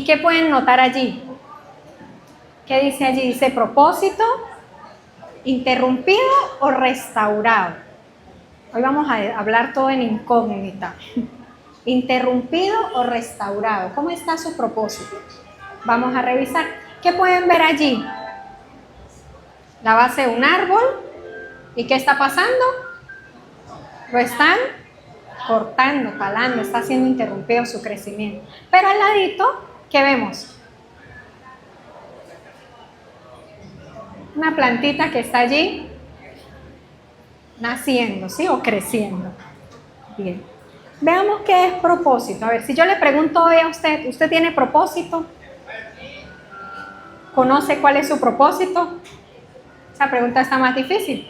qué pueden notar allí? ¿Qué dice allí? Dice propósito, interrumpido o restaurado. Hoy vamos a hablar todo en incógnita. Interrumpido o restaurado. ¿Cómo está su propósito? Vamos a revisar. ¿Qué pueden ver allí? La base de un árbol. ¿Y qué está pasando? Lo están cortando, talando, está siendo interrumpido su crecimiento. Pero al ladito, ¿qué vemos? Una plantita que está allí naciendo, ¿sí? O creciendo. Bien. Veamos qué es propósito. A ver, si yo le pregunto hoy a usted, ¿usted tiene propósito? ¿Conoce cuál es su propósito? Esa pregunta está más difícil.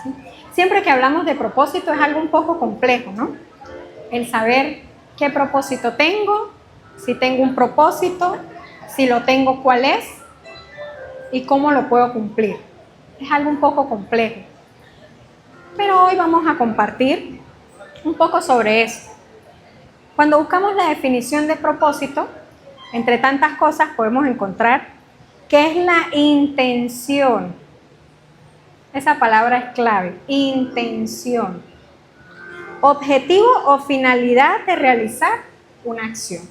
¿Sí? Siempre que hablamos de propósito es algo un poco complejo, ¿no? El saber qué propósito tengo, si tengo un propósito, si lo tengo, cuál es y cómo lo puedo cumplir. Es algo un poco complejo. Pero hoy vamos a compartir un poco sobre eso. Cuando buscamos la definición de propósito, entre tantas cosas podemos encontrar que es la intención. Esa palabra es clave, intención. Objetivo o finalidad de realizar una acción.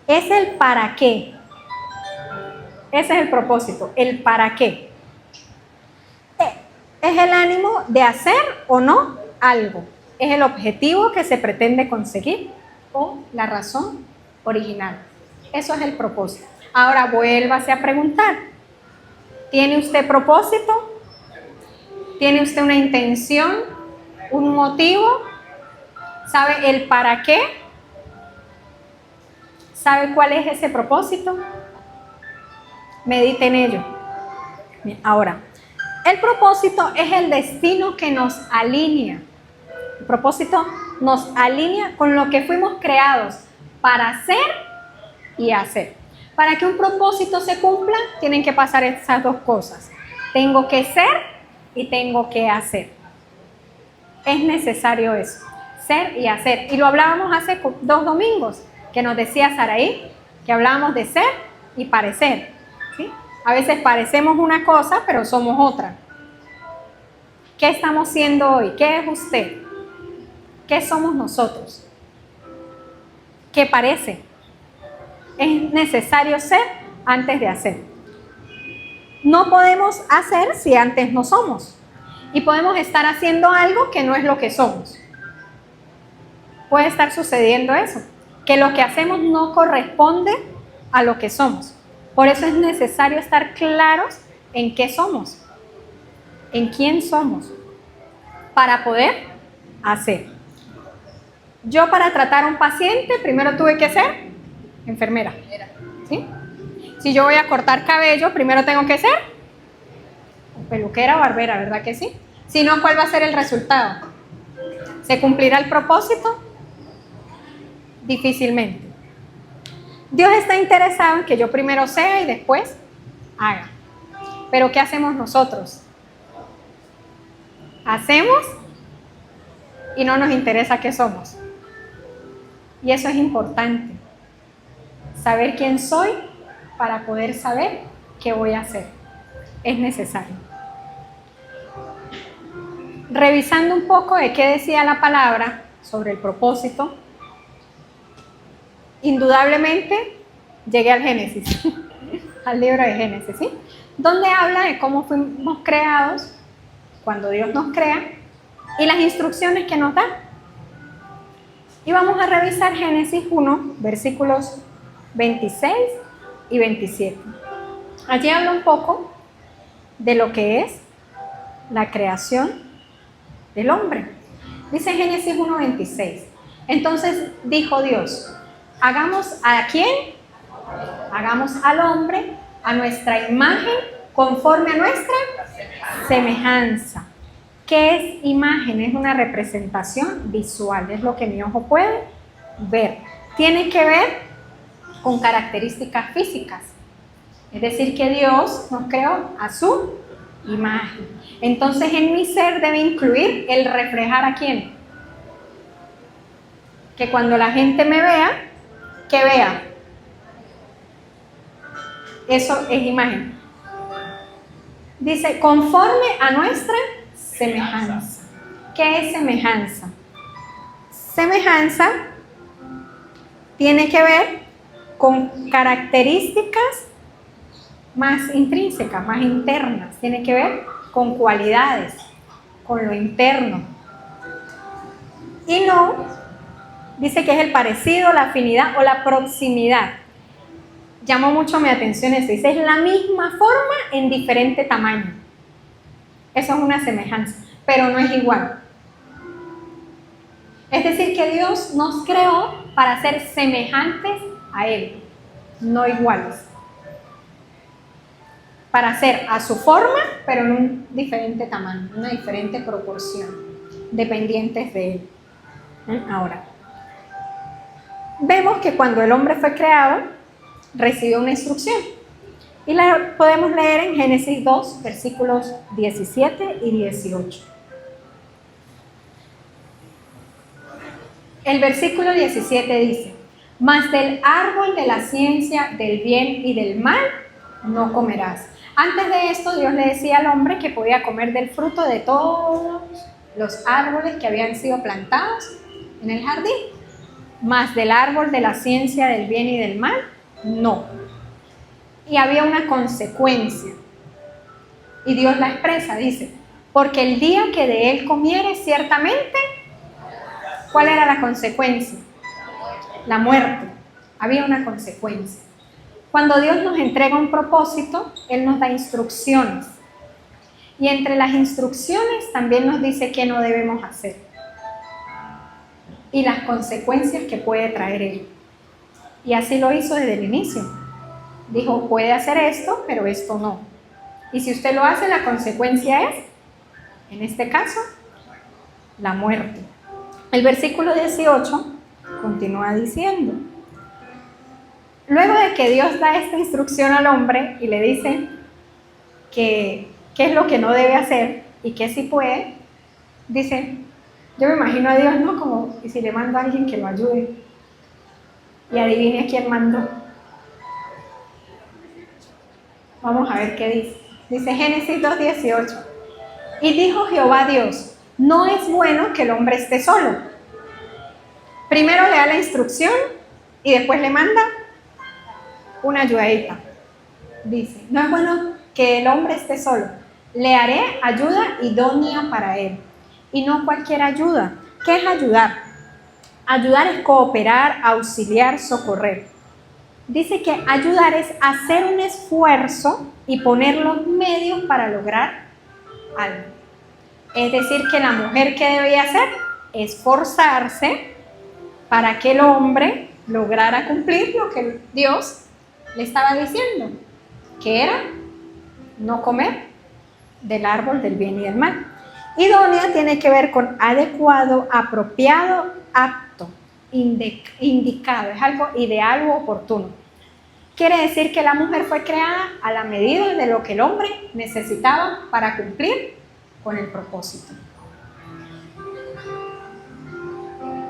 Es el para qué. Ese es el propósito, el para qué. Es el ánimo de hacer o no algo. Es el objetivo que se pretende conseguir o la razón original. Eso es el propósito. Ahora vuélvase a preguntar. ¿Tiene usted propósito? ¿Tiene usted una intención? ¿Un motivo? ¿Sabe el para qué? ¿Sabe cuál es ese propósito? Medite en ello. Bien, ahora, el propósito es el destino que nos alinea. El propósito nos alinea con lo que fuimos creados para hacer y hacer. Para que un propósito se cumpla, tienen que pasar esas dos cosas. Tengo que ser y tengo que hacer. Es necesario eso, ser y hacer. Y lo hablábamos hace 2 domingos, que nos decía Saraí, que hablábamos de ser y parecer. ¿Sí? A veces parecemos una cosa, pero somos otra. ¿Qué estamos siendo hoy? ¿Qué es usted? ¿Qué somos nosotros? ¿Qué parece? Es necesario ser antes de hacer. No podemos hacer si antes no somos. Y podemos estar haciendo algo que no es lo que somos. Puede estar sucediendo eso, que lo que hacemos no corresponde a lo que somos. Por eso es necesario estar claros en qué somos, en quién somos, para poder hacer. Yo para tratar a un paciente, primero tuve que ser enfermera. ¿Sí? Si yo voy a cortar cabello, primero tengo que ser peluquera o barbera, ¿verdad que sí? Si no, ¿cuál va a ser el resultado? ¿Se cumplirá el propósito? Difícilmente. Dios está interesado en que yo primero sea y después haga. Pero ¿qué hacemos nosotros? Hacemos y no nos interesa qué somos. Y eso es importante. Saber quién soy para poder saber qué voy a hacer. Es necesario. Revisando un poco de qué decía la palabra sobre el propósito, indudablemente llegué al Génesis, al libro de Génesis, ¿sí? Donde habla de cómo fuimos creados, cuando Dios nos crea, y las instrucciones que nos da. Y vamos a revisar Génesis 1, versículos 26 y 27. Allí habla un poco de lo que es la creación del hombre. Dice Génesis 1:26. Entonces dijo Dios, hagamos a ¿quién? Hagamos al hombre a nuestra imagen, conforme a nuestra semejanza. ¿Qué es imagen? Es una representación visual, es lo que mi ojo puede ver. Tiene que ver con características físicas. Es decir, que Dios nos creó a su imagen. Entonces en mi ser debe incluir el reflejar a quién. Que cuando la gente me vea, ¿qué vea? Eso es imagen. Dice, conforme a nuestra semejanza. ¿Qué es semejanza? Semejanza tiene que ver con características más intrínsecas, más internas. Tiene que ver con cualidades, con lo interno. Y no, dice que es el parecido, la afinidad o la proximidad. Llamó mucho mi atención eso. Dice, es la misma forma en diferente tamaño. Eso es una semejanza, pero no es igual. Es decir, que Dios nos creó para ser semejantes a Él, no iguales. Para ser a su forma, pero en un diferente tamaño, una diferente proporción, dependientes de Él. Ahora, vemos que cuando el hombre fue creado, recibió una instrucción. Y la podemos leer en Génesis 2, versículos 17 y 18. El versículo 17 dice, mas del árbol de la ciencia del bien y del mal no comerás. Antes de esto, Dios le decía al hombre que podía comer del fruto de todos los árboles que habían sido plantados en el jardín, mas del árbol de la ciencia del bien y del mal, no. Y había una consecuencia. Y Dios la expresa, dice, porque el día que de él comieres ciertamente, ¿cuál era la consecuencia? La muerte. Había una consecuencia. Cuando Dios nos entrega un propósito, Él nos da instrucciones. Y entre las instrucciones también nos dice qué no debemos hacer. Y las consecuencias que puede traer Él. Y así lo hizo desde el inicio. Dijo, puede hacer esto, pero esto no. Y si usted lo hace, la consecuencia es, en este caso, la muerte. El versículo 18 continúa diciendo, luego de que Dios da esta instrucción al hombre y le dice que qué es lo que no debe hacer y que sí puede, dice, yo me imagino a Dios, ¿no? Como, y si le mando a alguien que lo ayude y adivine a quién mandó. Vamos a ver qué dice. Dice Génesis 2:18. Y dijo Jehová Dios, no es bueno que el hombre esté solo. Primero le da la instrucción y después le manda una ayudadita. Dice, no es bueno que el hombre esté solo. Le haré ayuda idónea para él. Y no cualquier ayuda. ¿Qué es ayudar? Ayudar es cooperar, auxiliar, socorrer. Dice que ayudar es hacer un esfuerzo y poner los medios para lograr algo. Es decir, que la mujer, ¿qué debía hacer? Esforzarse para que el hombre lograra cumplir lo que Dios le estaba diciendo, que era no comer del árbol del bien y del mal. Idónea tiene que ver con adecuado, apropiado, apto, indicado, es algo ideal u oportuno. Quiere decir que la mujer fue creada a la medida de lo que el hombre necesitaba para cumplir con el propósito.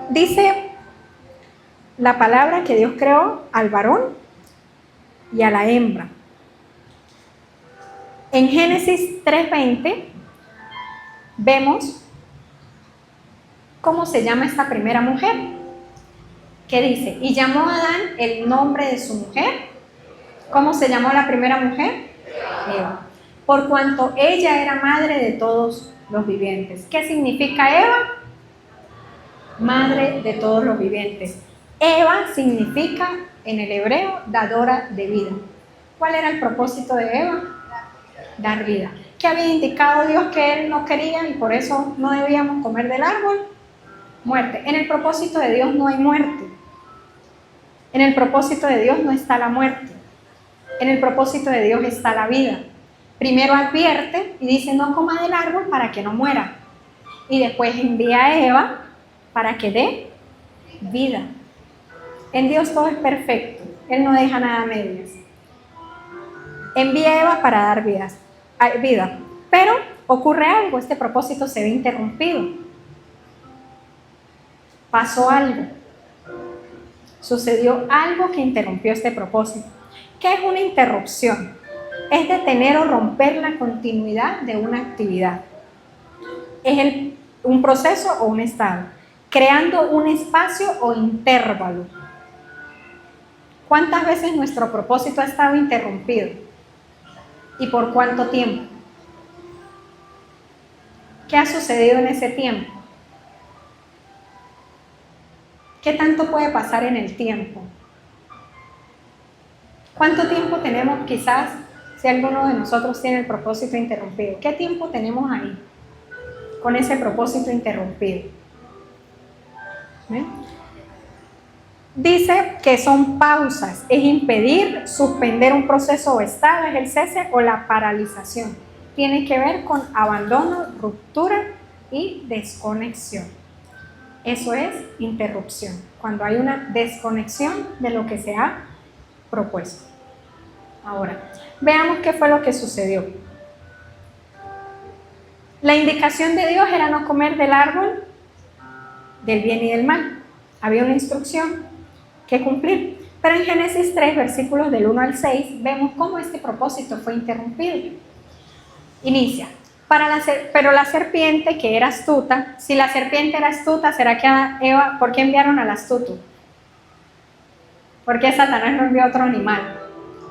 Dice la palabra que Dios creó al varón y a la hembra. En Génesis 3:20 vemos cómo se llama esta primera mujer. ¿Qué dice? Y llamó a Adán el nombre de su mujer. ¿Cómo se llamó la primera mujer? Eva. Por cuanto ella era madre de todos los vivientes. ¿Qué significa Eva? Madre de todos los vivientes. Eva significa en el hebreo dadora de vida. ¿Cuál era el propósito de Eva? Dar vida. ¿Qué había indicado Dios que él no quería y por eso no debíamos comer del árbol? Muerte. En el propósito de Dios no hay muerte. En el propósito de Dios no está la muerte. En el propósito de Dios está la vida. Primero advierte y dice no coma del árbol para que no muera. Y después envía a Eva para que dé vida. En Dios todo es perfecto. Él no deja nada a medias. Envía a Eva para dar vida. Pero ocurre algo, este propósito se ve interrumpido. Pasó algo. Sucedió algo que interrumpió este propósito. ¿Qué es una interrupción? Es detener o romper la continuidad de una actividad. Es un proceso o un estado, creando un espacio o intervalo. ¿Cuántas veces nuestro propósito ha estado interrumpido? ¿Y por cuánto tiempo? ¿Qué ha sucedido en ese tiempo? ¿Qué tanto puede pasar en el tiempo? ¿Cuánto tiempo tenemos quizás si alguno de nosotros tiene el propósito interrumpido? ¿Qué tiempo tenemos ahí con ese propósito interrumpido? ¿Ven? Dice que son pausas, es impedir, suspender un proceso o estado, es el cese o la paralización. Tiene que ver con abandono, ruptura y desconexión. Eso es interrupción, cuando hay una desconexión de lo que se ha propuesto. Ahora, veamos qué fue lo que sucedió. La indicación de Dios era no comer del árbol del bien y del mal. Había una instrucción que cumplir. Pero en Génesis 3, versículos del 1 al 6, vemos cómo este propósito fue interrumpido. Inicia. Pero la serpiente, que era astuta, si la serpiente era astuta, ¿será que a Eva, por qué enviaron al astuto? ¿Por qué Satanás no envió a otro animal?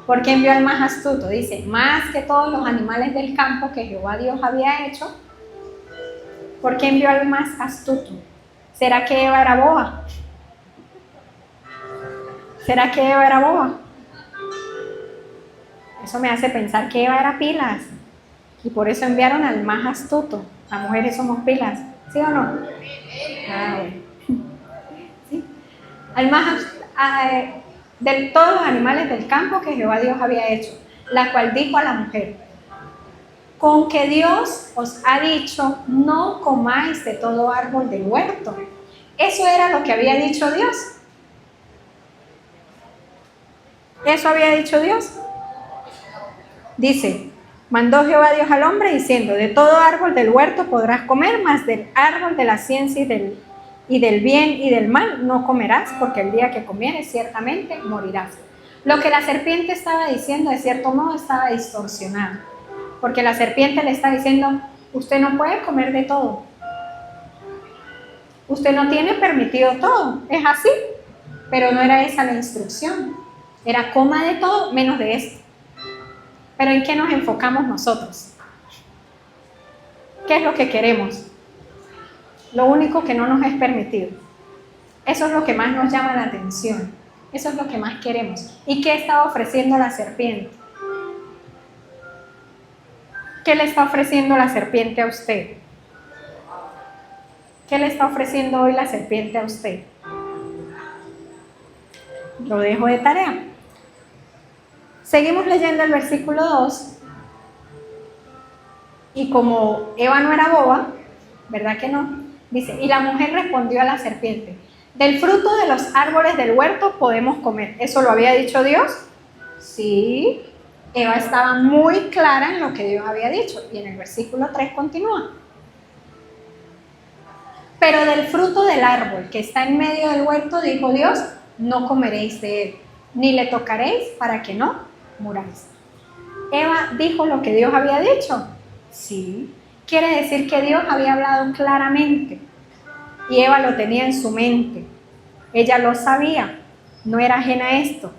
¿Por qué envió al más astuto? Dice, más que todos los animales del campo que Jehová Dios había hecho, ¿por qué envió al más astuto? ¿Será que Eva era boba? ¿Será que Eva era boba? Eso me hace pensar que Eva era pilas. Y por eso enviaron al más astuto. Las mujeres somos pilas, ¿sí o no? Bueno. ¿Sí? Al más de todos los animales del campo que Jehová Dios había hecho, la cual dijo a la mujer, con que Dios os ha dicho, no comáis de todo árbol del huerto. Eso era lo que había dicho Dios. Eso había dicho Dios. Dice, mandó Jehová Dios al hombre diciendo, de todo árbol del huerto podrás comer, mas del árbol de la ciencia y del bien y del mal no comerás, porque el día que comieres ciertamente morirás. Lo que la serpiente estaba diciendo, de cierto modo, estaba distorsionado, porque la serpiente le está diciendo, usted no puede comer de todo. Usted no tiene permitido todo, es así, pero no era esa la instrucción. Era coma de todo menos de esto. Pero ¿en qué nos enfocamos nosotros? ¿Qué es lo que queremos? Lo único que no nos es permitido. Eso es lo que más nos llama la atención. Eso es lo que más queremos. ¿Y qué está ofreciendo la serpiente? ¿Qué le está ofreciendo la serpiente a usted? ¿Qué le está ofreciendo hoy la serpiente a usted? Lo dejo de tarea. Seguimos leyendo el versículo 2. Y como Eva no era boba, ¿verdad que no? Dice, y la mujer respondió a la serpiente, del fruto de los árboles del huerto podemos comer. ¿Eso lo había dicho Dios? Sí. Eva estaba muy clara en lo que Dios había dicho. Y en el versículo 3 continúa. Pero del fruto del árbol que está en medio del huerto, dijo Dios, no comeréis de él, ni le tocaréis para que no muráis. Eva dijo lo que Dios había dicho. Sí. Quiere decir que Dios había hablado claramente y Eva lo tenía en su mente. Ella lo sabía, no era ajena a esto.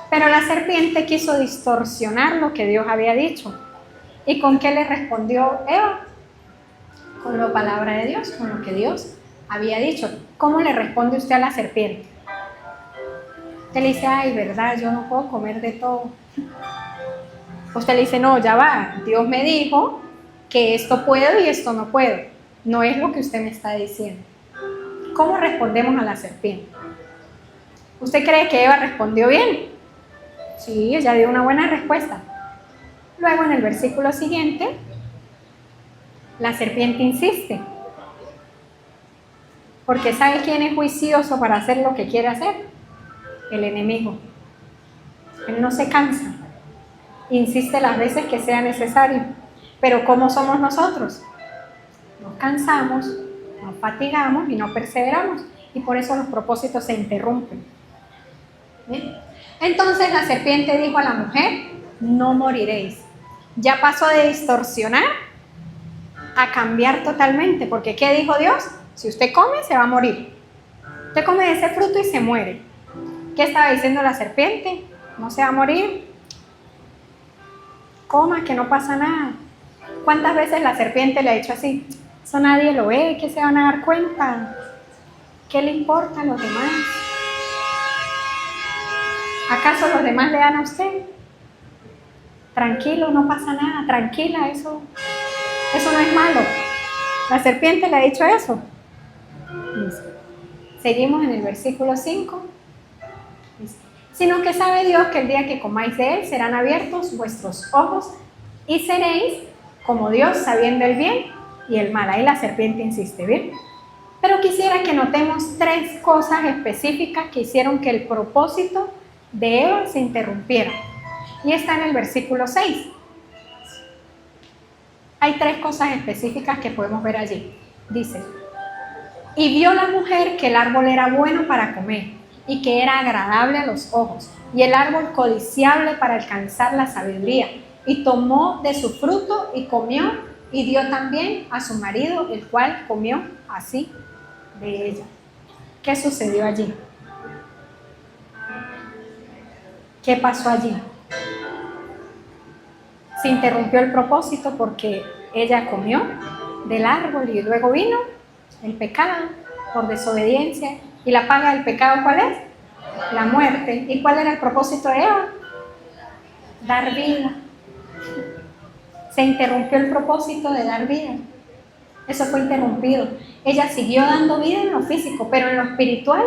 Pero la serpiente quiso distorsionar lo que Dios había dicho. ¿Y con qué le respondió Eva? Con la palabra de Dios, con lo que Dios había dicho. ¿Cómo le responde usted a la serpiente? Usted le dice, ay, verdad, yo no puedo comer de todo. Usted le dice, no, ya va, Dios me dijo que esto puedo y esto no puedo. No es lo que usted me está diciendo. ¿Cómo respondemos a la serpiente? ¿Usted cree que Eva respondió bien? Sí, ella dio una buena respuesta. Luego en el versículo siguiente, la serpiente insiste. Porque ¿sabe quién es juicioso para hacer lo que quiere hacer? El enemigo. Él no se cansa. Insiste las veces que sea necesario. Pero ¿cómo somos nosotros? Nos cansamos, nos fatigamos y no perseveramos. Y por eso los propósitos se interrumpen. ¿Bien? Entonces la serpiente dijo a la mujer, no moriréis. Ya pasó de distorsionar a cambiar totalmente, porque ¿qué dijo Dios? Si usted come, se va a morir. Usted come de ese fruto y se muere. ¿Qué estaba diciendo la serpiente? No se va a morir. Coma, que no pasa nada. ¿Cuántas veces la serpiente le ha dicho así? Eso nadie lo ve, ¿qué se van a dar cuenta? ¿Qué le importa a los demás? ¿Acaso los demás le dan a usted? Tranquilo, no pasa nada, tranquila, eso no es malo. La serpiente le ha dicho eso. Seguimos en el versículo 5. Sino que sabe Dios que el día que comáis de él serán abiertos vuestros ojos y seréis como Dios, sabiendo el bien y el mal. Ahí la serpiente insiste, ¿bien? Pero quisiera que notemos 3 cosas específicas que hicieron que el propósito de Eva se interrumpiera. Y está en el versículo 6. Hay 3 cosas específicas que podemos ver allí. Dice, y vio la mujer que el árbol era bueno para comer y que era agradable a los ojos, y el árbol codiciable para alcanzar la sabiduría, y tomó de su fruto y comió, y dio también a su marido, el cual comió así de ella. ¿Qué sucedió allí? ¿Qué pasó allí? Se interrumpió el propósito porque ella comió del árbol y luego vino el pecado por desobediencia. ¿Y la paga del pecado cuál es? La muerte. ¿Y cuál era el propósito de Eva? Dar vida. Se interrumpió el propósito de dar vida. Eso fue interrumpido. Ella siguió dando vida en lo físico, pero en lo espiritual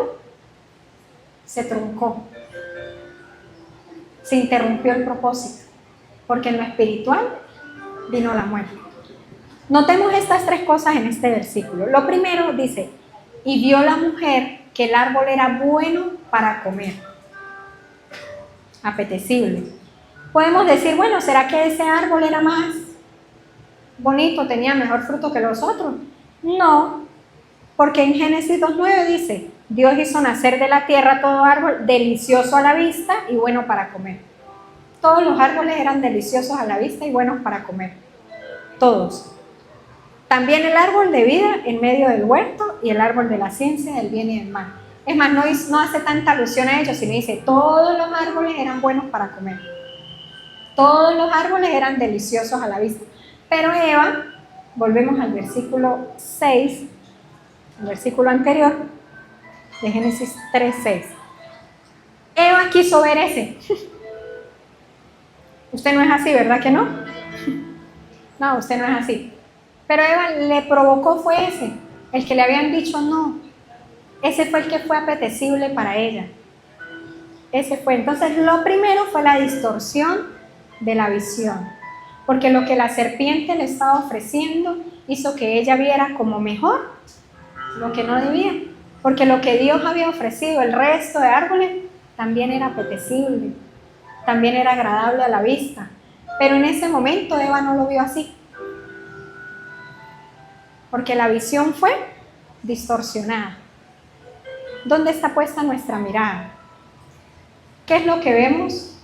se truncó. Se interrumpió el propósito, porque en lo espiritual vino la muerte. Notemos estas 3 cosas en este versículo. Lo primero dice, y vio la mujer que el árbol era bueno para comer, apetecible. Podemos decir, bueno, ¿será que ese árbol era más bonito, tenía mejor fruto que los otros? No, porque en Génesis 2:9 dice, Dios hizo nacer de la tierra todo árbol delicioso a la vista y bueno para comer. Todos los árboles eran deliciosos a la vista y buenos para comer. Todos. También el árbol de vida en medio del huerto y el árbol de la ciencia del bien y del mal. Es más, no hace tanta alusión a ellos, sino dice, todos los árboles eran buenos para comer. Todos los árboles eran deliciosos a la vista. Pero Eva, volvemos al versículo 6, el versículo anterior, de Génesis 3:6. Eva quiso ver ese. Usted no es así, ¿verdad que no? No, usted no es así. Pero Eva le provocó fue ese, el que le habían dicho no. Ese fue el que fue apetecible para ella. Ese fue. Entonces, lo primero fue la distorsión de la visión. Porque lo que la serpiente le estaba ofreciendo hizo que ella viera como mejor lo que no debía. Porque lo que Dios había ofrecido, el resto de árboles, también era apetecible. También era agradable a la vista. Pero en ese momento Eva no lo vio así. Porque la visión fue distorsionada. ¿Dónde está puesta nuestra mirada? ¿Qué es lo que vemos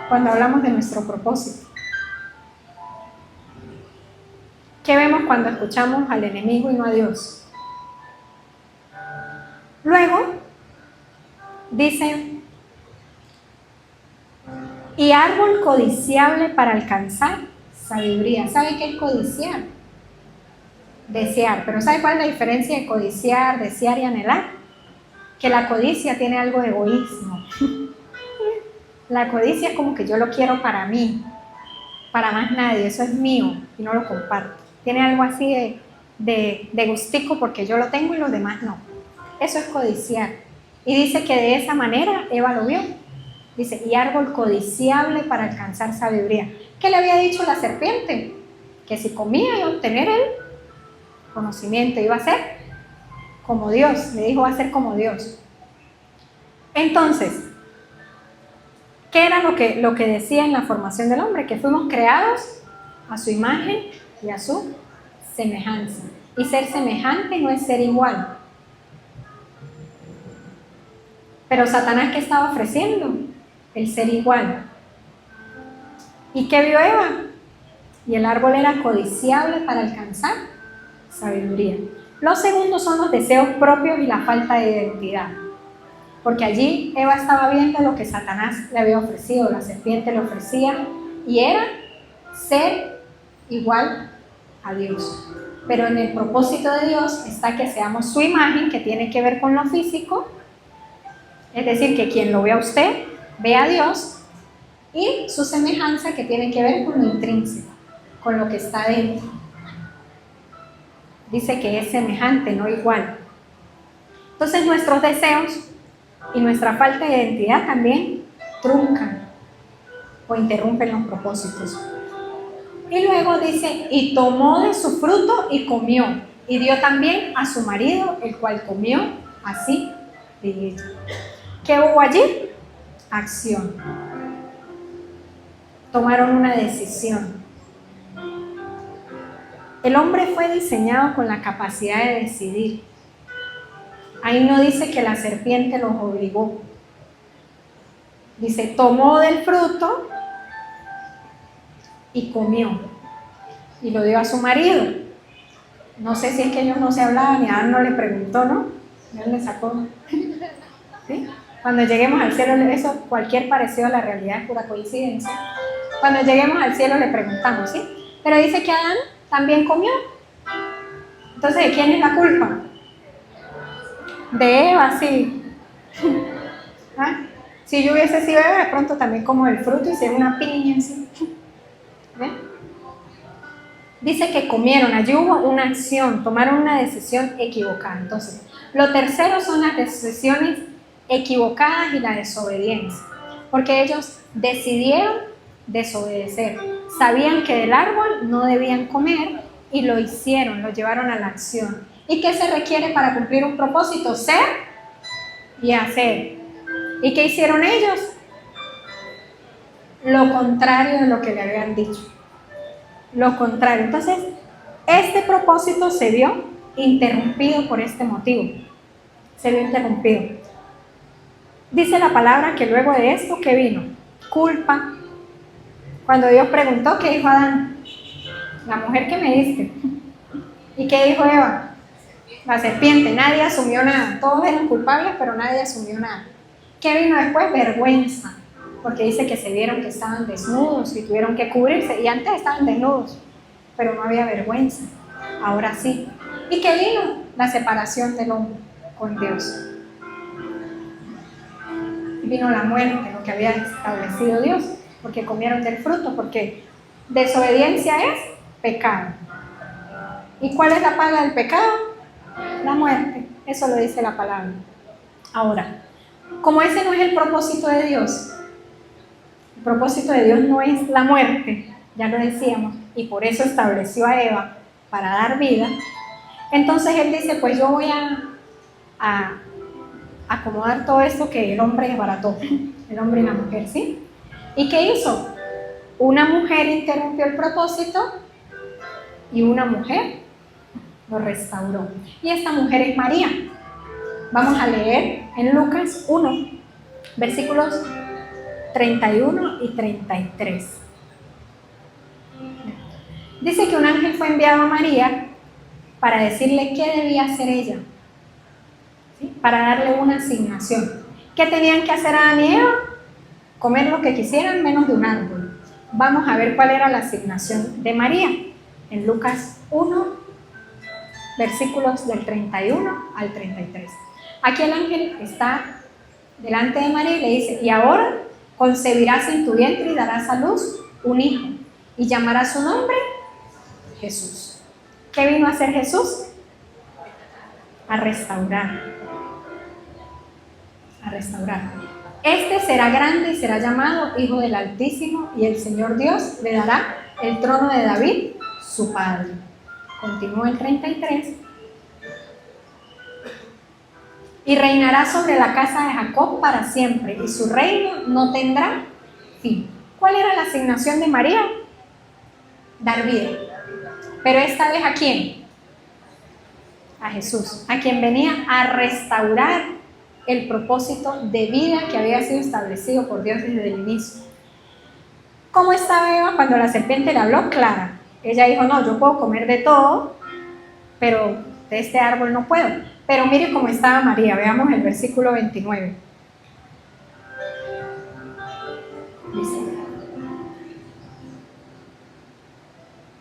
cuando hablamos de nuestro propósito? ¿Qué vemos cuando escuchamos al enemigo y no a Dios? Luego, dice, y árbol codiciable para alcanzar sabiduría. ¿Sabe qué es codiciar? Desear. Pero ¿sabe cuál es la diferencia de codiciar, desear y anhelar? Que la codicia tiene algo de egoísmo. La codicia es como que yo lo quiero para mí, para más nadie, eso es mío y no lo comparto. Tiene algo así de gustico porque yo lo tengo y los demás no. Eso es codiciar. Y dice que de esa manera Eva lo vio. Dice, y árbol codiciable para alcanzar sabiduría. ¿Qué le había dicho la serpiente? Que si comía iba a obtener el conocimiento, iba a ser como Dios. Le dijo, va a ser como Dios. Entonces, ¿qué era lo que decía en la formación del hombre? Que fuimos creados a su imagen y a su semejanza. Y ser semejante no es ser igual. Pero Satanás, ¿qué estaba ofreciendo? el ser igual. ¿Y qué vio Eva? Y el árbol era codiciable para alcanzar sabiduría. Los segundos son los deseos propios y la falta de identidad. Porque allí Eva estaba viendo lo que Satanás le había ofrecido, la serpiente le ofrecía, y era ser igual a Dios. Pero en el propósito de Dios está que seamos su imagen, que tiene que ver con lo físico, es decir, que quien lo vea a usted, vea a Dios, y su semejanza, que tiene que ver con lo intrínseco, con lo que está dentro. Dice que es semejante, no igual. Entonces nuestros deseos y nuestra falta de identidad también truncan o interrumpen los propósitos. Y luego dice, y tomó de su fruto y comió, y dio también a su marido, el cual comió, así de ella. ¿Qué hubo allí? Acción. Tomaron una decisión. El hombre fue diseñado con la capacidad de decidir. Ahí no dice que la serpiente los obligó. Dice, tomó del fruto y comió. Y lo dio a su marido. No sé si es que ellos no se hablaban y Adán no le preguntó, ¿no? Él le sacó. ¿Sí? Cuando lleguemos al cielo, eso, cualquier parecido a la realidad es pura coincidencia. Cuando lleguemos al cielo le preguntamos, ¿sí? Pero dice que Adán también comió. Entonces, ¿de quién es la culpa? De Eva, sí. ¿Ah? Si yo hubiese sido Eva, de pronto también como el fruto y sería una piña, ¿sí? ¿Ven? Dice que comieron, allí hubo una acción, tomaron una decisión equivocada. Entonces, lo tercero son las decisiones equivocadas y la desobediencia, porque ellos decidieron desobedecer, sabían que del árbol no debían comer y lo hicieron, lo llevaron a la acción. ¿Y qué se requiere para cumplir un propósito? Ser y hacer. ¿Y qué hicieron ellos? Lo contrario de lo que le habían dicho. Lo contrario. Entonces, este propósito se vio interrumpido por este motivo. Se vio interrumpido. Dice la palabra que luego de esto, ¿qué vino? Culpa. Cuando Dios preguntó, ¿qué dijo Adán? La mujer que me diste. ¿Y qué dijo Eva? La serpiente. Nadie asumió nada. Todos eran culpables, pero nadie asumió nada. ¿Qué vino después? Vergüenza. Porque dice que se vieron que estaban desnudos y tuvieron que cubrirse. Y antes estaban desnudos, pero no había vergüenza. Ahora sí. ¿Y qué vino? La separación del hombre con Dios. Vino la muerte, lo que había establecido Dios, porque comieron del fruto, porque desobediencia es pecado. ¿Y cuál es la paga del pecado? La muerte. Eso lo dice la palabra. Ahora, como ese no es el propósito de Dios, el propósito de Dios no es la muerte, ya lo decíamos, y por eso estableció a Eva para dar vida. Entonces Él dice, pues yo voy a acomodar todo esto que el hombre desbarató, el hombre y la mujer, ¿sí? ¿Y qué hizo? Una mujer interrumpió el propósito y una mujer lo restauró. Y esta mujer es María. Vamos a leer en Lucas 1, versículos 31 y 33. Dice que un ángel fue enviado a María para decirle qué debía hacer ella, ¿sí? Para darle una asignación. ¿Qué tenían que hacer Adán y Eva? Comer lo que quisieran menos de un árbol. Vamos a ver cuál era la asignación de María en Lucas 1, versículos del 31 al 33. Aquí el ángel está delante de María y le dice, y ahora concebirás en tu vientre y darás a luz un hijo, y llamarás su nombre Jesús. ¿Qué vino a hacer Jesús? A restaurar. A restaurar. Este será grande y será llamado Hijo del Altísimo, y el Señor Dios le dará el trono de David, su padre. Continúa el 33. Y reinará sobre la casa de Jacob para siempre, y su reino no tendrá fin. ¿Cuál era la asignación de María? Dar vida. Pero esta vez, ¿a quién? A Jesús, a quien venía a restaurar el propósito de vida que había sido establecido por Dios desde el inicio. ¿Cómo estaba Eva cuando la serpiente le habló? Clara. Ella dijo, no, yo puedo comer de todo, pero de este árbol no puedo. Pero mire cómo estaba María, veamos el versículo 29. Dice,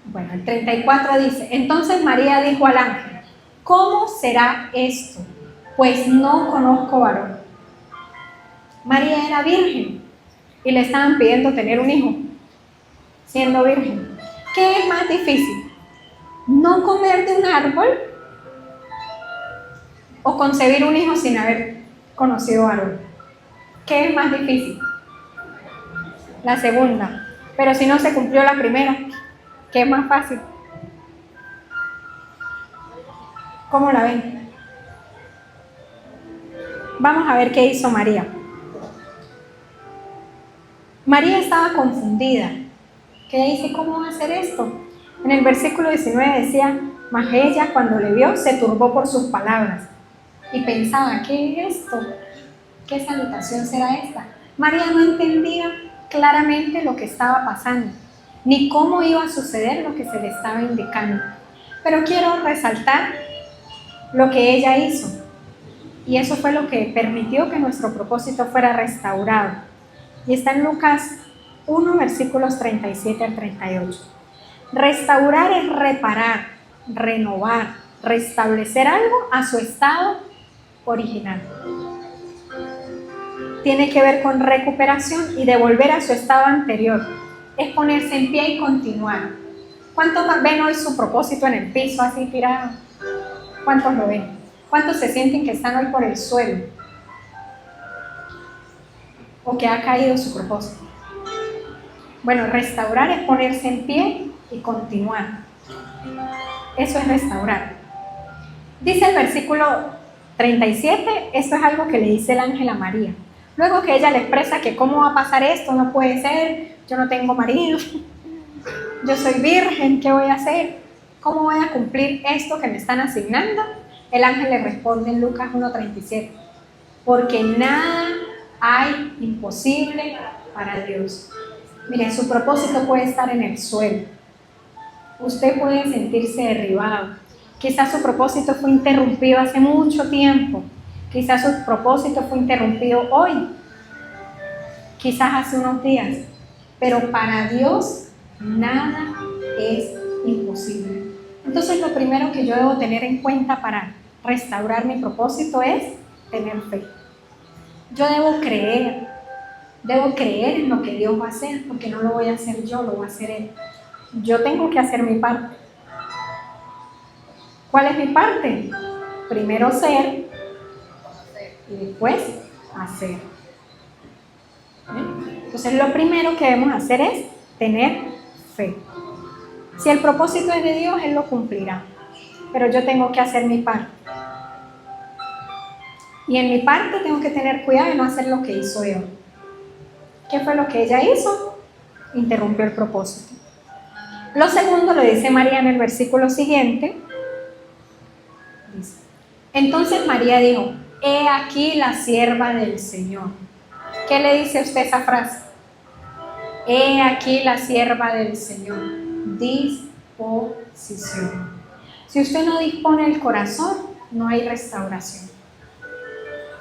bueno, el 34 dice, entonces María dijo al ángel, ¿cómo será esto? Pues no conozco varón. María era virgen y le estaban pidiendo tener un hijo, siendo virgen. ¿Qué es más difícil? ¿No comer de un árbol o concebir un hijo sin haber conocido varón? ¿Qué es más difícil? La segunda. Pero si no se cumplió la primera, ¿qué es más fácil? ¿Cómo la ven? Vamos a ver qué hizo María. María estaba confundida. ¿Qué dice? ¿Cómo va a hacer esto? En el versículo 19 decía, mas ella cuando le vio se turbó por sus palabras y pensaba, ¿qué es esto? ¿Qué salutación será esta? María no entendía claramente lo que estaba pasando, ni cómo iba a suceder lo que se le estaba indicando. Pero quiero resaltar lo que ella hizo, y eso fue lo que permitió que nuestro propósito fuera restaurado. Y está en Lucas 1, versículos 37 al 38. Restaurar es reparar, renovar, restablecer algo a su estado original. Tiene que ver con recuperación y devolver a su estado anterior. Es ponerse en pie y continuar. ¿Cuántos ven hoy su propósito en el piso así tirado? ¿Cuántos lo ven? ¿Cuántos se sienten que están hoy por el suelo? ¿O que ha caído su propósito? Bueno, restaurar es ponerse en pie y continuar. Eso es restaurar. Dice el versículo 37, esto es algo que le dice el ángel a María. Luego que ella le expresa que cómo va a pasar esto, no puede ser, yo no tengo marido, yo soy virgen, ¿qué voy a hacer? ¿Cómo voy a cumplir esto que me están asignando? El ángel le responde en Lucas 1:37, porque nada hay imposible para Dios. Miren, su propósito puede estar en el suelo. Usted puede sentirse derribado. Quizás su propósito fue interrumpido hace mucho tiempo. Quizás su propósito fue interrumpido hoy. Quizás hace unos días. Pero para Dios nada es imposible. Entonces lo primero que yo debo tener en cuenta para restaurar mi propósito es tener fe. Yo debo creer en lo que Dios va a hacer, porque no lo voy a hacer yo, lo va a hacer Él. Yo tengo que hacer mi parte. ¿Cuál es mi parte? Primero ser y después hacer. Entonces lo primero que debemos hacer es tener fe. Si el propósito es de Dios, Él lo cumplirá. Pero yo tengo que hacer mi parte. Y en mi parte tengo que tener cuidado de no hacer lo que hizo Eva. ¿Qué fue lo que ella hizo? Interrumpió el propósito. Lo segundo lo dice María en el versículo siguiente. Dice, entonces María dijo, he aquí la sierva del Señor. ¿Qué le dice a usted esa frase? He aquí la sierva del Señor. Disposición. Si usted no dispone el corazón, no hay restauración.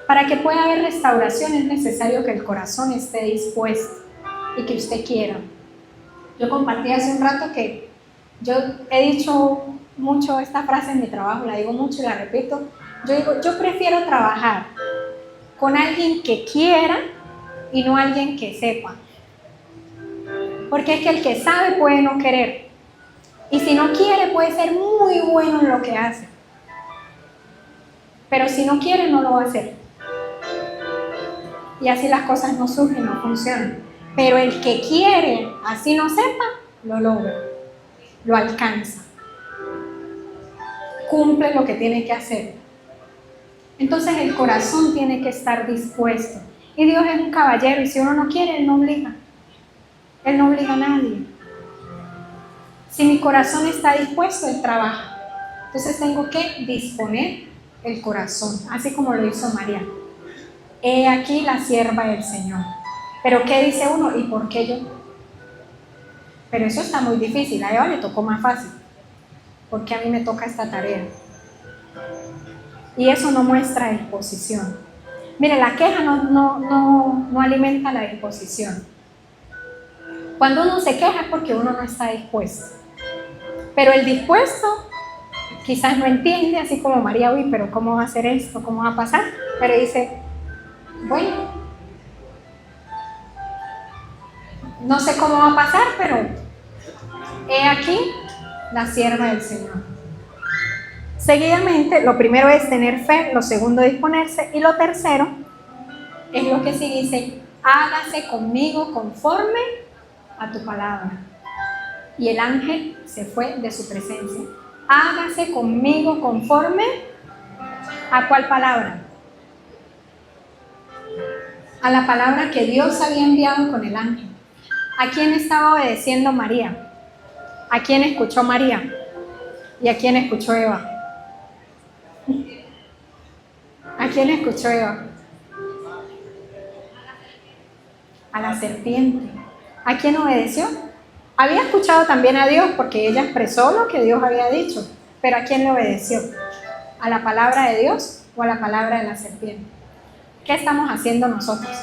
Para que pueda haber restauración es necesario que el corazón esté dispuesto y que usted quiera. Yo compartí hace un rato que yo he dicho mucho esta frase en mi trabajo, la digo mucho y la repito. Yo digo, yo prefiero trabajar con alguien que quiera y no alguien que sepa. Porque es que el que sabe puede no querer. Y si no quiere puede ser muy bueno en lo que hace. Pero si no quiere no lo va a hacer. Y así las cosas no surgen, no funcionan. Pero el que quiere, así no sepa, lo logra, lo alcanza, cumple lo que tiene que hacer. Entonces el corazón tiene que estar dispuesto. Y Dios es un caballero y si uno no quiere, Él no obliga. Él no obliga a nadie. Si mi corazón está dispuesto, Él trabaja. Entonces tengo que disponer el corazón, así como lo hizo María. he aquí la sierva del Señor. Pero ¿qué dice uno? ¿Y por qué yo? Pero eso está muy difícil, a Eva le tocó más fácil. ¿Por qué a mí me toca esta tarea? Y eso no muestra disposición. Mire, la queja no alimenta la disposición. Cuando uno se queja es porque uno no está dispuesto. Pero el dispuesto quizás no entiende, así como María, uy, pero ¿cómo va a hacer esto? ¿Cómo va a pasar? Pero dice, bueno, no sé cómo va a pasar, pero he aquí la sierva del Señor. Seguidamente, lo primero es tener fe, lo segundo disponerse, y lo tercero es lo que sí dice, hágase conmigo conforme a tu palabra. Y el ángel se fue de su presencia. Hágase conmigo conforme ¿a cuál palabra? A la palabra que Dios había enviado con el ángel. ¿A quién estaba obedeciendo María? ¿A quién escuchó María? ¿Y a quién escuchó Eva? ¿A quién escuchó Eva? A la serpiente. ¿A quién obedeció? Había escuchado también a Dios porque ella expresó lo que Dios había dicho, pero ¿a quién le obedeció? ¿A la palabra de Dios o a la palabra de la serpiente? ¿Qué estamos haciendo nosotros?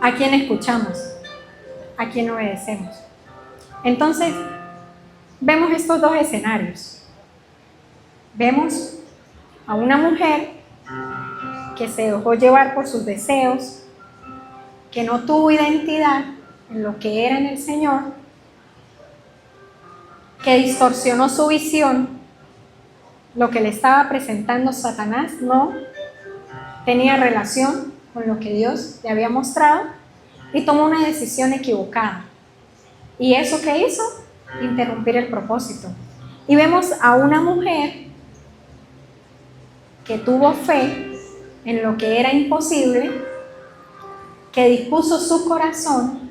¿A quién escuchamos? ¿A quién obedecemos? Entonces, vemos estos dos escenarios. Vemos a una mujer que se dejó llevar por sus deseos, que no tuvo identidad en lo que era en el Señor, que distorsionó su visión, lo que le estaba presentando Satanás no tenía relación con lo que Dios le había mostrado y tomó una decisión equivocada. ¿Y eso qué hizo? Interrumpir el propósito. Y vemos a una mujer que tuvo fe en lo que era imposible, que dispuso su corazón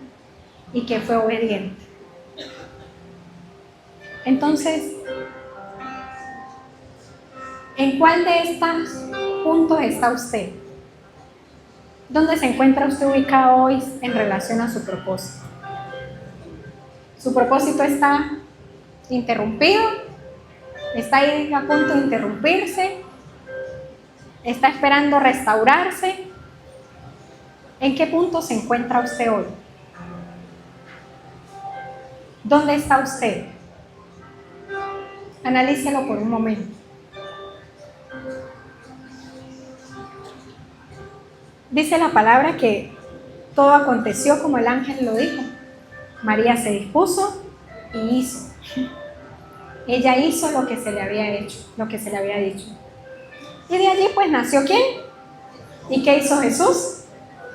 y que fue obediente. Entonces, ¿en cuál de estos puntos está usted? ¿Dónde se encuentra usted ubicado hoy en relación a su propósito? ¿Su propósito está interrumpido? ¿Está ahí a punto de interrumpirse? ¿Está esperando restaurarse? ¿En qué punto se encuentra usted hoy? ¿Dónde está usted? Analícelo por un momento. Dice la palabra que todo aconteció como el ángel lo dijo. María se dispuso y hizo. Ella hizo lo que se le había hecho, lo que se le había dicho. Y de allí pues nació ¿quién? ¿Y qué hizo Jesús?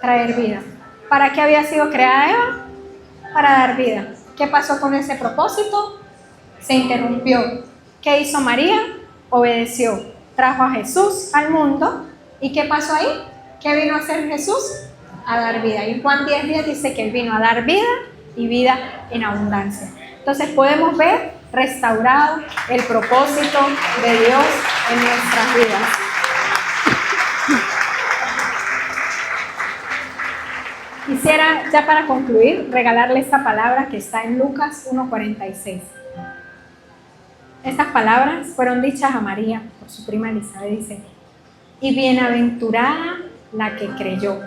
Traer vida. ¿Para qué había sido creada Eva? Para dar vida. ¿Qué pasó con ese propósito? Se interrumpió. ¿Qué hizo María? Obedeció. Trajo a Jesús al mundo. ¿Y qué pasó ahí? ¿Qué vino a hacer Jesús? A dar vida. Y Juan 10:10 dice que Él vino a dar vida y vida en abundancia. Entonces podemos ver restaurado el propósito de Dios en nuestras vidas. Quisiera, ya para concluir, regalarle esta palabra que está en Lucas 1:46. Estas palabras fueron dichas a María por su prima Elizabeth. Dice, y bienaventurada la que creyó,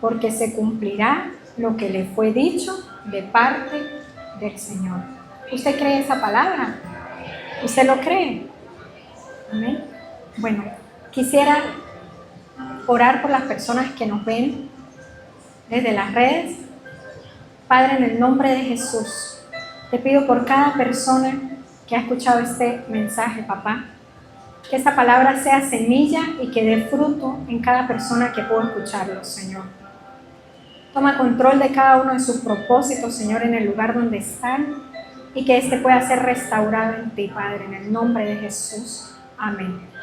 porque se cumplirá lo que le fue dicho de parte del Señor. ¿Usted cree esa palabra? ¿Usted lo cree? Amén. Bueno, quisiera orar por las personas que nos ven desde las redes. Padre, en el nombre de Jesús, te pido por cada persona que ha escuchado este mensaje, papá, que esta palabra sea semilla y que dé fruto en cada persona que pueda escucharlo, Señor. Toma control de cada uno de sus propósitos, Señor, en el lugar donde están y que este pueda ser restaurado en ti, Padre, en el nombre de Jesús. Amén.